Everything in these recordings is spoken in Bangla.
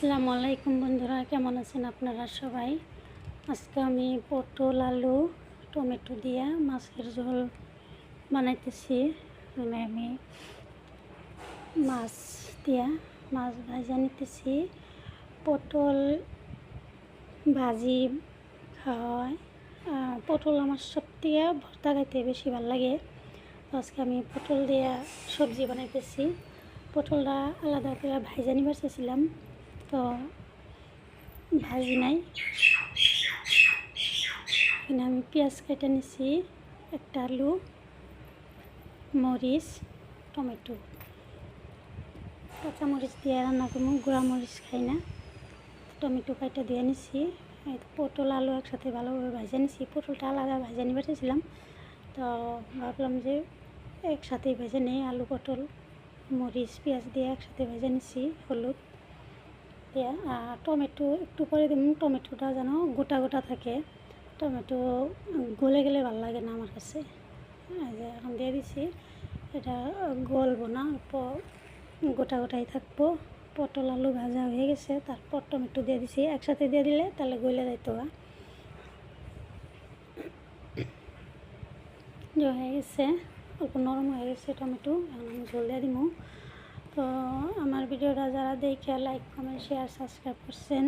আসসালামু আলাইকুম বন্ধুরা, কেমন আছেন আপনারা সবাই? আজকে আমি পটল, আলু, টমেটো দিয়ে মাছের ঝোল বানাইতেছি। আমি মাছ দিয়া মাছ ভাজা নিতেছি। পটল ভাজি খাওয়া হয়। পটল আমার সবথেকে ভর্তা খাইতে বেশি ভালো লাগে। তো আজকে আমি পটল দিয়ে সবজি বানাইতেছি। পটলটা আলাদা করে ভাজা নিবার চেয়েছিলাম, তো ভাজি নাই। এখানে আমি পেঁয়াজ কেটে নিছি, একটা আলু, মরিচ, টমেটো, কাঁচামরিচ দিয়ে রান্না করবো, গুঁড়া মরিচ খাই না। টমেটো কাটা দিয়ে নিছি। পটল আলু একসাথে ভালোভাবে ভাজা নিছি। পটলটা আলাদা ভাজা নিবার চেয়েছিলাম, তো ভাবলাম যে একসাথেই ভেজে নেই। আলু, পটল, মরিচ, পেঁয়াজ দিয়ে একসাথে ভেজে নিছি, হলুদ দিয়ে। আর টমেটো একটু পরে দিন, টমেটোটা যেন গোটা গোটা থাকে। টমেটো গলে গেলে ভালো লাগে না আমার কাছে। যে এখন দিয়ে দিছি, এটা গলবো না, গোটা গোটাই থাকবো। পটল আলু ভাজা হয়ে গেছে, তারপর টমেটো দিয়ে দিছি। একসাথে দিয়ে দিলে তাহলে গলে যাইতো হয়ে গেছে, অল্প নরম হয়ে গেছে টমেটো। এখন আমি ঝোল দিয়ে দিব। তো আমার ভিডিওটা যারা দেখে লাইক, কমেন্ট, শেয়ার, সাবস্ক্রাইব করছেন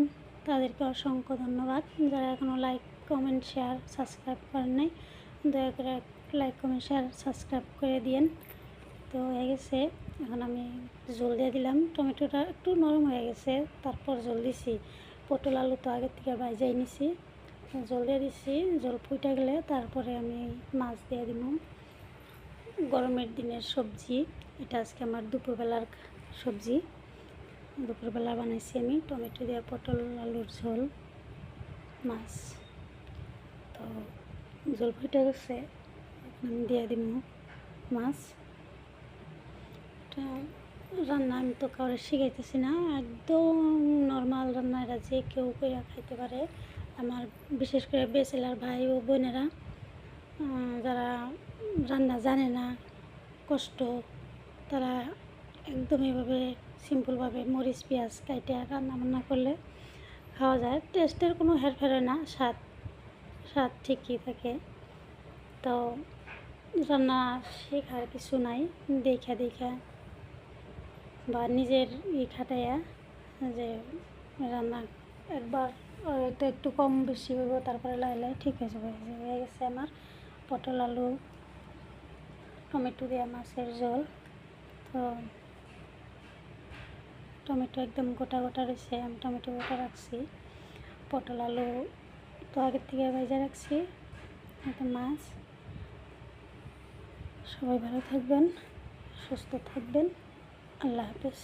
তাদেরকে অসংখ্য ধন্যবাদ। যারা এখনও লাইক, কমেন্ট, শেয়ার, সাবস্ক্রাইব করেন নাই, দয়া করে লাইক, কমেন্ট, শেয়ার, সাবস্ক্রাইব করে দিন। তো হয়ে গেছে, এখন আমি ঝোল দিয়ে দিলাম। টমেটোটা একটু নরম হয়ে গেছে, তারপর ঝোল দিছি। পটল আলু তো আগের থেকে ভাজাই নিছি, ঝোল দিয়ে দিছি। ঝোল ফুটে গেলে তারপরে আমি মাছ দিয়ে দিব। গরমের দিনের সবজি এটা, আজকে আমার দুপুরবেলার সবজি। দুপুরবেলা বানাইছি আমি টমেটো দিয়ে পটল আলুর ঝোল, মাছ। তো ঝোল ফুটে গেছে, আমি দিয়ে দিব মাছ। রান্না আমি তো কাউরে শিখাইতেছি না, একদম নর্মাল রান্না। এটা যে কেউ করে খাইতে পারে। আমার বিশেষ করে ব্যাচেলার ভাই ও বোনেরা, যারা রান্না জানে না, কষ্ট, তারা একদম এভাবে সিম্পলভাবে মরিচ পেঁয়াজ কাইটে রান্না বান্না করলে খাওয়া যায়। টেস্টের কোনো হেরফের হয় না, স্বাদ ঠিকই থাকে। তো রান্না শেখার কিছু নাই, দেখা বা নিজের খাটাইয়া যে রান্না একবার এটা একটু কম বেশি হইব, তারপরে লাইলে ঠিক হয়ে যাবে। হয়ে গেছে আমার পটল আলু টমেটো দিয়ে মাছের ঝোল। তো টমেটো একদম গোটা গোটা রয়েছে, আমি টমেটো গোটা রাখছি। পটল আলু তো আগের থেকে ভেজে রাখছি। এটা মাছ। সবাই ভালো থাকবেন, সুস্থ থাকবেন। আল্লাহ হাফেজ।